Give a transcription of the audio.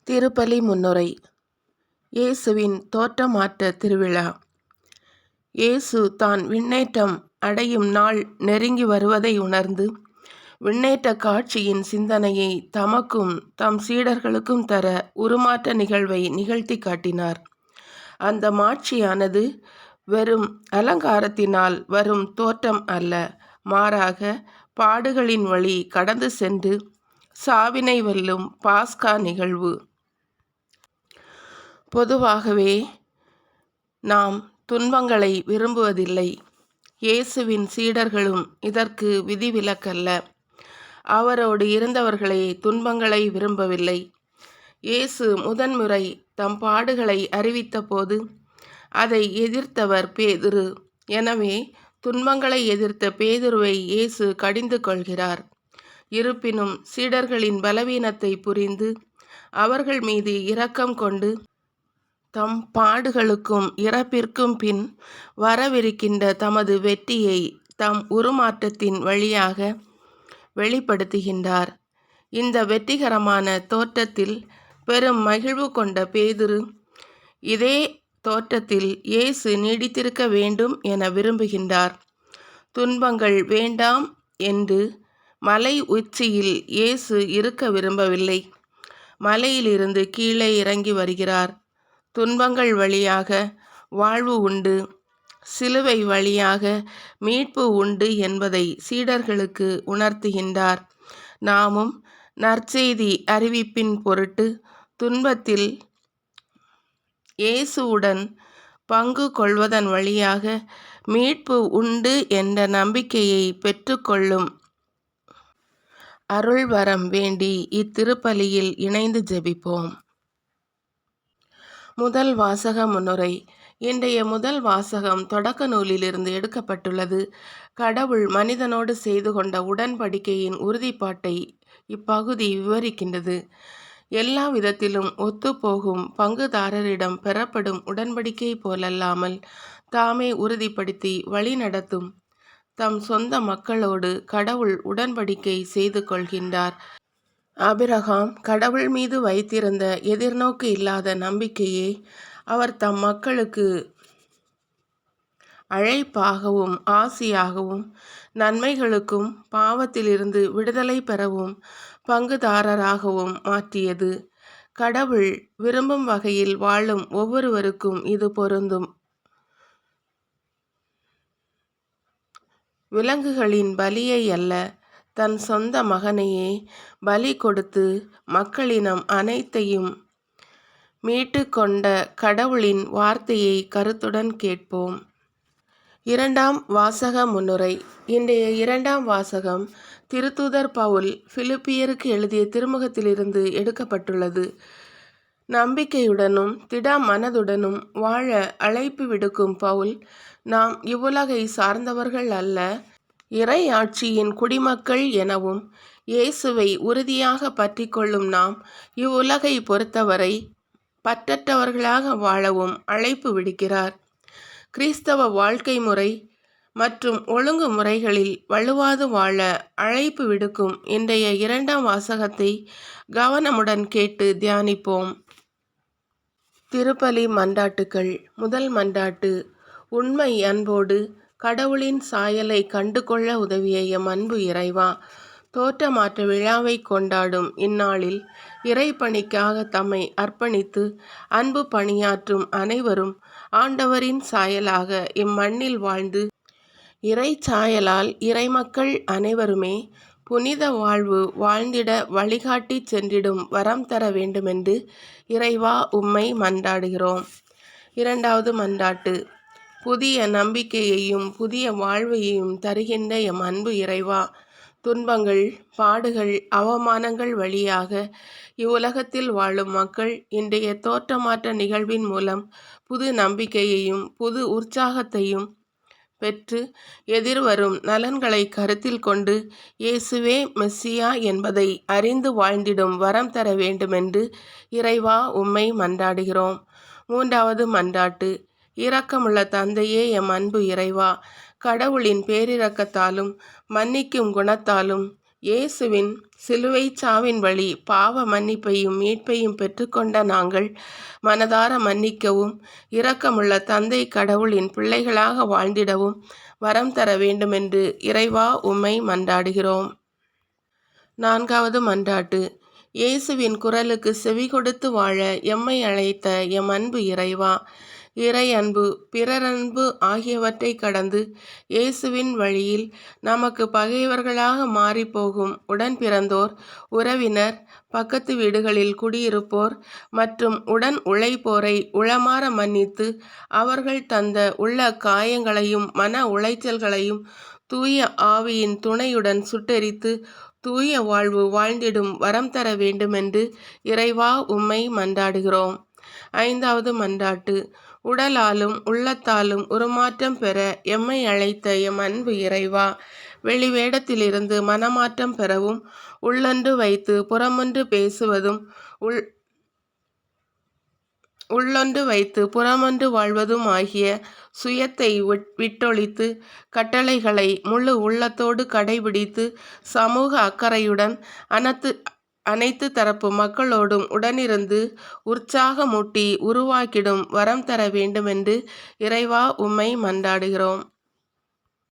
திருப்பலி முன்னுரை. இயேசுவின் தோற்றமாற்ற திருவிழா. இயேசு தான் விண்ணேற்றம் அடையும் நாள் நெருங்கி வருவதை உணர்ந்து விண்ணேற்ற காட்சியின் சிந்தனையை தமக்கும் தம் சீடர்களுக்கும் தர உருமாற்ற நிகழ்வை நிகழ்த்தி காட்டினார். அந்த மாட்சியானது வெறும் அலங்காரத்தினால் வரும் தோற்றம் அல்ல, மாறாக பாடுகளின் வழி கடந்து சென்று சாவினை வெல்லும் பாஸ்கா நிகழ்வு. பொதுவாகவே நாம் துன்பங்களை விரும்புவதில்லை. இயேசுவின் சீடர்களும் இதற்கு விதிவிலக்கல்ல. அவரோடு இருந்தவர்களே துன்பங்களை விரும்பவில்லை. இயேசு முதன்முறை தம் பாடுகளை அறிவித்த போது அதை எதிர்த்தவர் பேதுரு. எனவே துன்பங்களை எதிர்த்த பேதுருவை இயேசு கடிந்து கொள்கிறார். இருப்பினும் சீடர்களின் பலவீனத்தை புரிந்து அவர்கள் மீது இரக்கம் கொண்டு தம் பாடுகளுக்கும் இறப்பிற்கும் பின் வரவிருக்கின்ற தமது வெற்றியை தம் உருமாற்றத்தின் வழியாக வெளிப்படுத்துகின்றார். இந்த வெற்றிகரமான தோற்றத்தில் பெரும் மகிழ்வு கொண்ட பேதுரு இதே தோற்றத்தில் இயேசு நீடித்திருக்க வேண்டும் என விரும்புகின்றார். துன்பங்கள் வேண்டாம் என்று மலை உச்சியில் இயேசு இருக்க விரும்பவில்லை. மலையிலிருந்து கீழே இறங்கி வருகிறார். துன்பங்கள் வழியாக வாழ்வு உண்டு, சிலுவை வழியாக மீட்பு உண்டு என்பதை சீடர்களுக்கு உணர்த்துகின்றார். நாமும் நற்செய்தி அறிவிப்பின் பொருட்டு துன்பத்தில் இயேசுவுடன் பங்கு கொள்வதன் வழியாக மீட்பு உண்டு என்ற நம்பிக்கையை பெற்றுக்கொள்ளும் அருள் வரம் வேண்டி இத்திருப்பலியில் இணைந்து ஜெபிப்போம். முதல் வாசக முன்னுரை. இன்றைய முதல் வாசகம் தொடக்க நூலிலிருந்து எடுக்கப்பட்டுள்ளது. கடவுள் மனிதனோடு செய்து கொண்ட உடன்படிக்கையின் உறுதிப்பாட்டை இப்பகுதி விவரிக்கின்றது. எல்லா விதத்திலும் ஒத்துப்போகும் பங்குதாரரிடம் பெறப்படும் உடன்படிக்கை போலல்லாமல் தாமே உறுதிப்படுத்தி வழிநடத்தும் தம் சொந்த மக்களோடு கடவுள் உடன்படிக்கை செய்து கொள்கின்றார். ஆபிரகாம் கடவுள் மீது வைத்திருந்த எதிர்நோக்கு இல்லாத நம்பிக்கையே அவர் தம் மக்களுக்கு அழைப்பாகவும் ஆசியாகவும் நன்மைகளுக்கும் பாவத்திலிருந்து விடுதலை பெறவும் பங்குதாரராகவும் மாற்றியது. கடவுள் விரும்பும் வகையில் வாழும் ஒவ்வொருவருக்கும் இது பொருந்தும். விலங்குகளின் பலியை அல்ல, தன் சொந்த மகனையே பலி கொடுத்து மக்களினம் அனைத்தையும் மீட்டு கொண்ட கடவுளின் வார்த்தையை கருத்துடன் கேட்போம். இரண்டாம் வாசக முன்னுரை. இன்றைய இரண்டாம் வாசகம் திருத்தூதர் பவுல் பிலிப்பியருக்கு எழுதிய திருமுகத்திலிருந்து எடுக்கப்பட்டுள்ளது. நம்பிக்கையுடனும் திட மனதுடனும் வாழ அழைப்பு விடுக்கும் பவுல், நாம் இவ்வுலகை சார்ந்தவர்கள் அல்ல, இறை ஆட்சியின் குடிமக்கள் எனவும் இயேசுவை உறுதியாக பற்றி கொள்ளும் நாம் இவ்வுலகை பொறுத்தவரை பற்றற்றவர்களாக வாழவும் அழைப்பு விடுக்கிறார். கிறிஸ்தவ வாழ்க்கை முறை மற்றும் ஒழுங்கு முறைகளில் வலுவாது வாழ அழைப்பு விடுக்கும் இன்றைய இரண்டாம் வாசகத்தை கவனமுடன் கேட்டு தியானிப்போம். திருப்பலி மன்றாட்டுக்கள். முதல் மன்றாட்டு. உண்மை அன்போடு கடவுளின் சாயலை கண்டு கொள்ள உதவிய எம் அன்பு இறைவா, தோற்றமாற்ற விழாவை கொண்டாடும் இந்நாளில் இறைப்பணிக்காக தம்மை அர்ப்பணித்து அன்பு பணியாற்றும் அனைவரும் ஆண்டவரின் சாயலாக இம்மண்ணில் வாழ்ந்து இறை சாயலால் இறைமக்கள் அனைவருமே புனித வாழ்வு வாழ்ந்திட வழிகாட்டி சென்றிடும் வரம் தர வேண்டுமென்று இறைவா உம்மை மன்றாடுகிறோம். இரண்டாவது மன்றாட்டு. புதிய நம்பிக்கையையும் புதிய வாழ்வையும் தருகின்ற எம் அன்பு இறைவா, துன்பங்கள், பாடுகள், அவமானங்கள் வழியாக இவ்வுலகத்தில் வாழும் மக்கள் இன்றைய தோற்றமாற்ற நிகழ்வின் மூலம் புது நம்பிக்கையையும் புது உற்சாகத்தையும் பெற்று எதிர்வரும் நலன்களை கருத்தில் கொண்டு இயேசுவே மெஸ்ஸியா என்பதை அறிந்து வாழ்ந்திடும் வரம் தர வேண்டுமென்று இறைவா உம்மை மன்றாடுகிறோம். மூன்றாவது மன்றாட்டு. இரக்கமுள்ள தந்தையே எம் அன்பு இறைவா, கடவுளின் பேரிரக்கத்தாலும் மன்னிக்கும் குணத்தாலும் இயேசுவின் சிலுவைச் சாவின் வழி பாவ மன்னிப்பையும் மீட்பையும் பெற்றுக்கொண்ட நாங்கள் மனதார மன்னிக்கவும் இரக்கமுள்ள தந்தை கடவுளின் பிள்ளைகளாக வாழ்ந்திடவும் வரம் தர வேண்டுமென்று இறைவா உம்மை மன்றாடுகிறோம். 4வது மன்றாட்டு. இயேசுவின் குரலுக்கு செவி கொடுத்து வாழ எம்மை அழைத்த எம் அன்பு இறைவா, இறை அன்பு பிறரன்பு ஆகியவற்றை கடந்து இயேசுவின் வழியில் நமக்கு பகைவர்களாக மாறிப்போகும் உடன் பிறந்தோர், உறவினர், பக்கத்து வீடுகளில் குடியிருப்போர் மற்றும் உடன் உழைப்போரை உளமாற மன்னித்து அவர்கள் தந்த உள்ள காயங்களையும் மன உளைச்சல்களையும் தூய ஆவியின் துணையுடன் சுட்டெரித்து தூய வாழ்வு வாழ்ந்திடும் வரம் தர வேண்டுமென்று இறைவா உம்மை மன்றாடுகிறோம். 5வது மன்றாட்டு. உடலாலும் உள்ளத்தாலும் உருமாற்றம் பெற எம்மை அழைத்த எம் அன்பு இறைவா, வெளிவேடத்திலிருந்து மனமாற்றம் பெறவும் உள்ளொன்று வைத்து புறமொன்று பேசுவதும் உள்ளொன்று வைத்து புறமொன்று வாழ்வதும் ஆகிய சுயத்தை விட்டொழித்து கட்டளைகளை முழு உள்ளத்தோடு கடைபிடித்து சமூக அக்கறையுடன் அனைத்து தரப்பு மக்களோடும் உடனிருந்து உற்சாகமூட்டி உருவாக்கிடும் வரம் தர வேண்டுமென்று இறைவா உம்மை மன்றாடுகிறோம்.